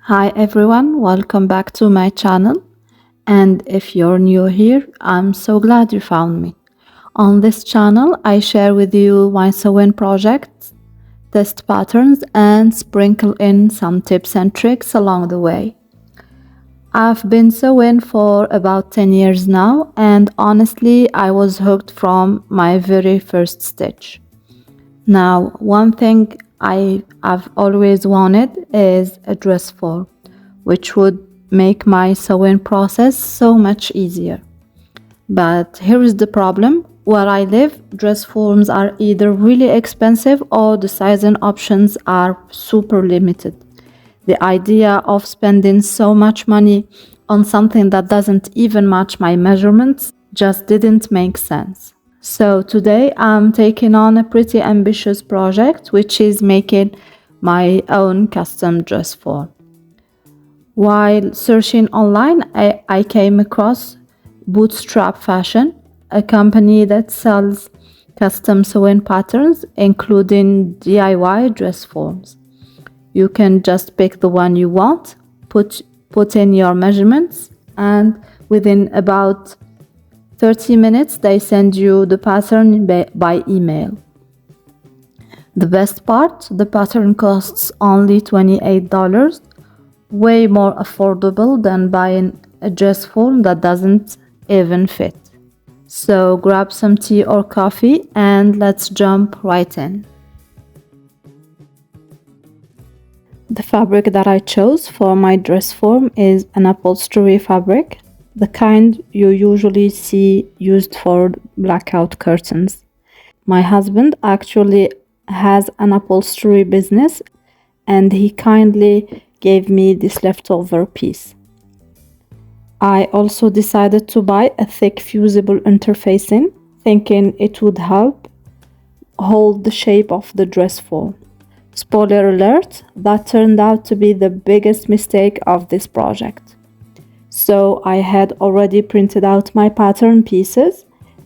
Hi everyone, welcome back to my channel. And if you're new here, I'm so glad you found me. On this channel, I share with you my sewing projects, test patterns, and sprinkle in some tips and tricks along the way. I've been sewing for about 10 years now, and honestly, I was hooked from my very first stitch. Now, one thing I've always wanted is a dress form, which would make my sewing process so much easier. But here is the problem. Where I live, dress forms are either really expensive or the sizing options are super limited. The idea of spending so much money on something that doesn't even match my measurements just didn't make sense. So today I'm taking on a pretty ambitious project, which is making my own custom dress form. While searching online, I came across Bootstrap Fashion, a company that sells custom sewing patterns, including DIY dress forms. You can just pick the one you want, put in your measurements, and within about 30 minutes they send you the pattern by email. The best part, the pattern costs only $28, way more affordable than buying a dress form that doesn't even fit. So grab some tea or coffee and let's jump right in. The fabric that I chose for my dress form is an upholstery fabric, the kind you usually see used for blackout curtains. My husband actually has an upholstery business and he kindly gave me this leftover piece. I also decided to buy a thick fusible interfacing, thinking it would help hold the shape of the dress form. Spoiler alert, that turned out to be the biggest mistake of this project. So I had already printed out my pattern pieces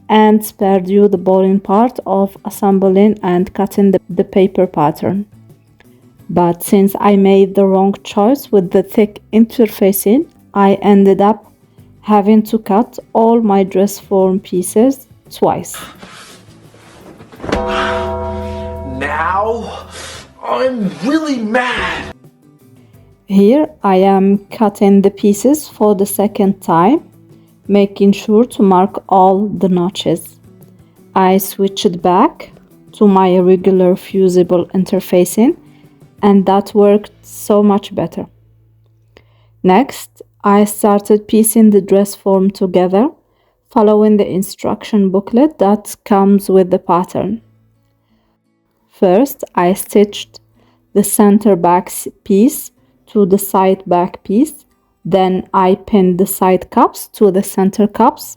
and spared you the boring part of assembling and cutting the paper pattern. But since I made the wrong choice with the thick interfacing, I ended up having to cut all my dress form pieces twice. Now I'm really mad. Here I am cutting the pieces for the second time, making sure to mark all the notches. I switched back to my regular fusible interfacing, and that worked so much better. Next, I started piecing the dress form together, following the instruction booklet that comes with the pattern. First, I stitched the center back piece to the side back piece, then I pinned the side cups to the center cups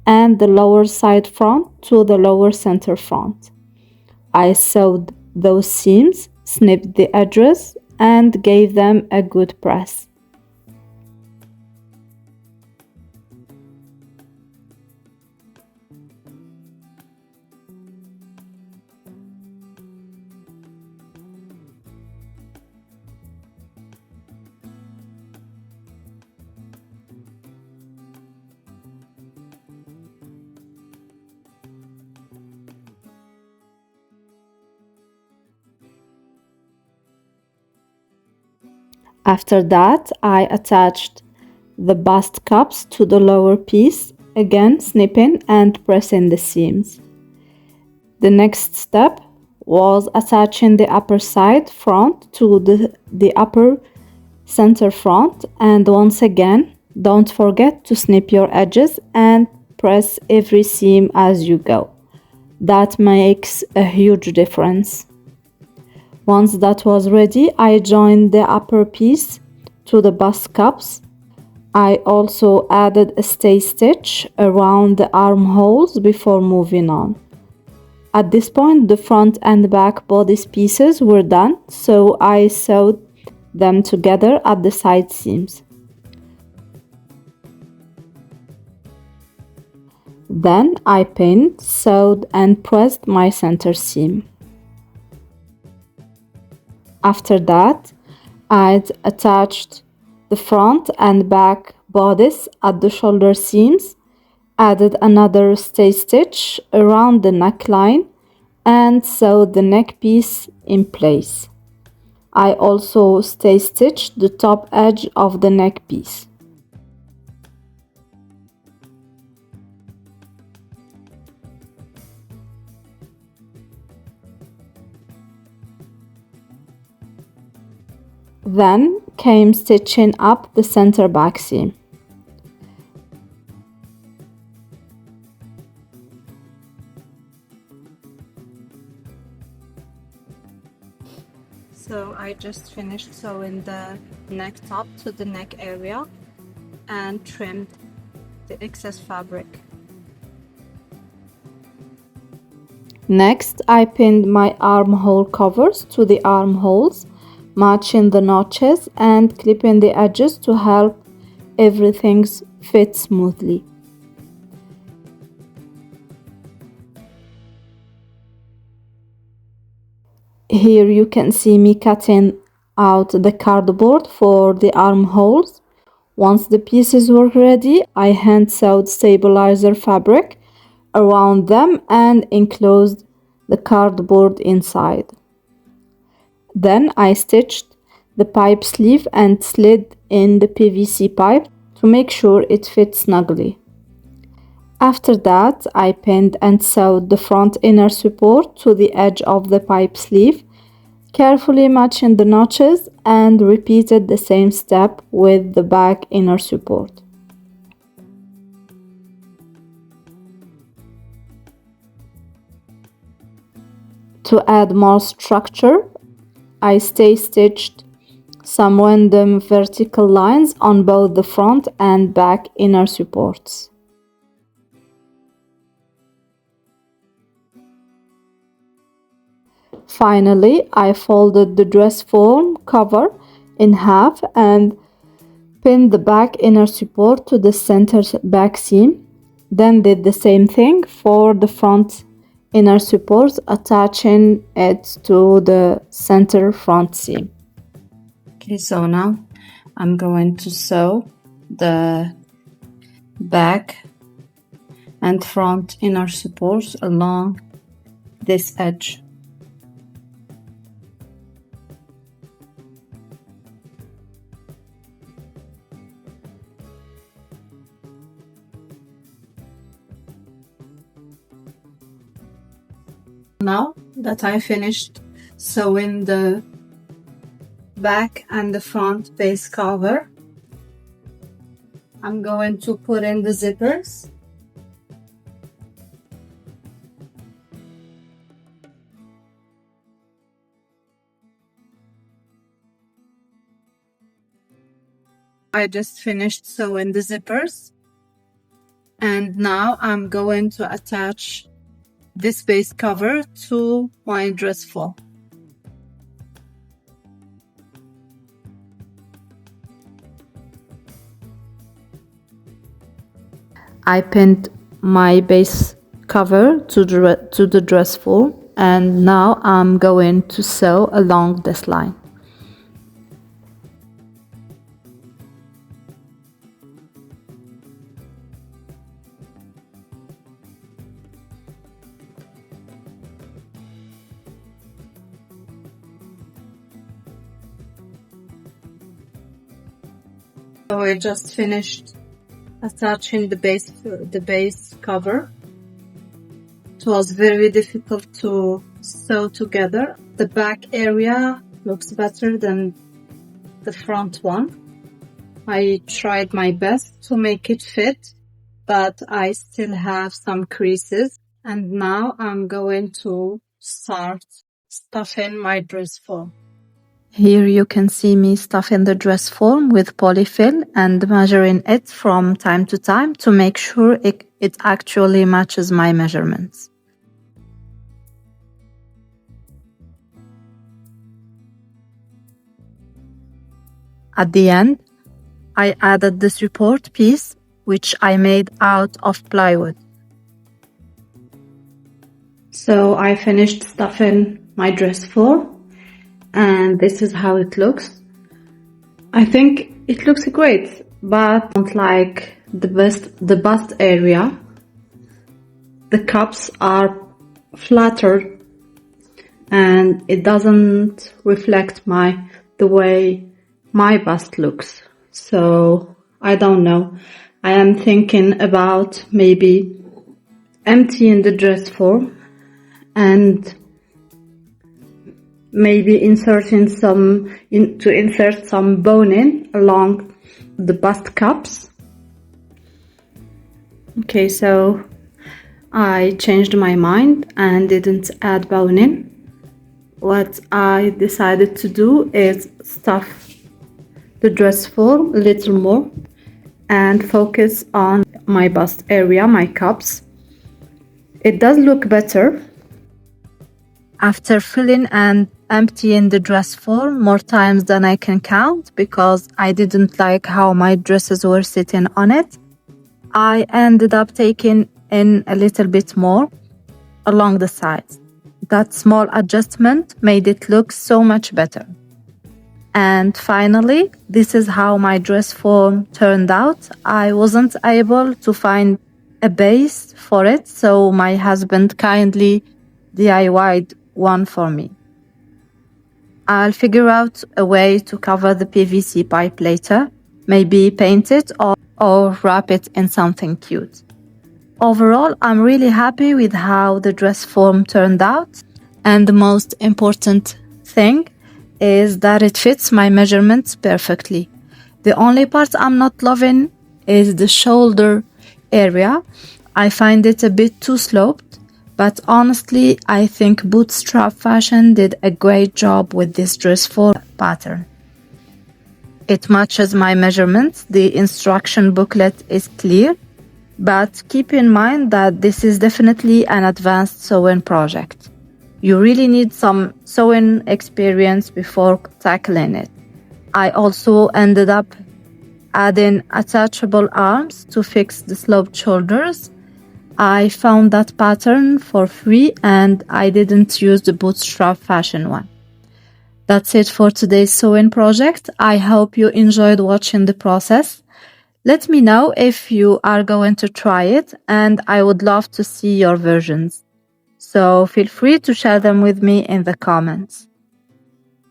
and the lower side front to the lower center front. I sewed those seams, snipped the edges, and gave them a good press. After that, I attached the bust cups to the lower piece, again snipping and pressing the seams. The next step was attaching the upper side front to the upper center front, and once again, don't forget to snip your edges and press every seam as you go. That makes a huge difference. Once that was ready, I joined the upper piece to the bust cups. I also added a stay stitch around the armholes before moving on. At this point, the front and back bodice pieces were done, so I sewed them together at the side seams. Then I pinned, sewed, and pressed my center seam. After that, I'd attached the front and back bodice at the shoulder seams, added another stay stitch around the neckline, and sewed the neck piece in place. I also stay stitched the top edge of the neck piece. Then came stitching up the center back seam. So I just finished sewing the neck top to the neck area and trimmed the excess fabric. Next, I pinned my armhole covers to the armholes, matching the notches and clipping the edges to help everything fit smoothly. Here you can see me cutting out the cardboard for the armholes. Once the pieces were ready, I hand sewed stabilizer fabric around them and enclosed the cardboard inside. Then I stitched the pipe sleeve and slid in the PVC pipe to make sure it fit snugly. After that, I pinned and sewed the front inner support to the edge of the pipe sleeve, carefully matching the notches, and repeated the same step with the back inner support. To add more structure, I stay stitched some random vertical lines on both the front and back inner supports. Finally, I folded the dress form cover in half and pinned the back inner support to the center back seam. Then did the same thing for the front inner support, attaching it to the center front seam. Okay, so now I'm going to sew the back and front inner supports along this edge. Now that I finished sewing the back and the front base cover, I'm going to put in the zippers. I just finished sewing the zippers, and now I'm going to attach this base cover to my dress form. I pinned my base cover to the dress form, and now I'm going to sew along this line. So I just finished attaching the base cover. It was very difficult to sew together. The back area looks better than the front one. I tried my best to make it fit, but I still have some creases. And now I'm going to start stuffing my dress form. Here you can see me stuffing the dress form with polyfill and measuring it from time to time to make sure it actually matches my measurements. At the end, I added the support piece, which I made out of plywood. So I finished stuffing my dress form, and this is how it looks. I think It looks great, but I don't like the bust area. The cups are flatter and it doesn't reflect the way my bust looks. So I don't know. I am thinking about maybe emptying the dress form and maybe insert some boning along the bust cups. Okay, so I changed my mind and didn't add boning. What I decided to do is stuff the dress form a little more and focus on my bust area, my cups. It does look better. After filling and emptying the dress form more times than I can count because I didn't like how my dresses were sitting on it, I ended up taking in a little bit more along the sides. That small adjustment made it look so much better. And finally, this is how my dress form turned out. I wasn't able to find a base for it, so my husband kindly DIY'd one for me. I'll figure out a way to cover the PVC pipe later, maybe paint it or wrap it in something cute. Overall, I'm really happy with how the dress form turned out, and the most important thing is that it fits my measurements perfectly. The only part I'm not loving is the shoulder area. I find it a bit too sloped, but honestly, I think Bootstrap Fashion did a great job with this dress form pattern. It matches my measurements. The instruction booklet is clear, but keep in mind that this is definitely an advanced sewing project. You really need some sewing experience before tackling it. I also ended up adding attachable arms to fix the sloped shoulders. I found that pattern for free and I didn't use the Bootstrap Fashion one. That's it for today's sewing project. I hope you enjoyed watching the process. Let me know if you are going to try it, and I would love to see your versions. So feel free to share them with me in the comments.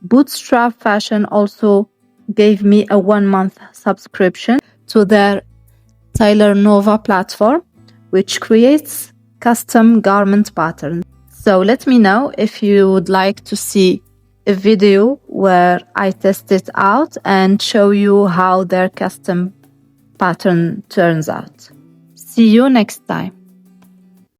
Bootstrap Fashion also gave me a 1-month subscription to their Tailor Nova platform, which creates custom garment patterns. So let me know if you would like to see a video where I test it out and show you how their custom pattern turns out. See you next time.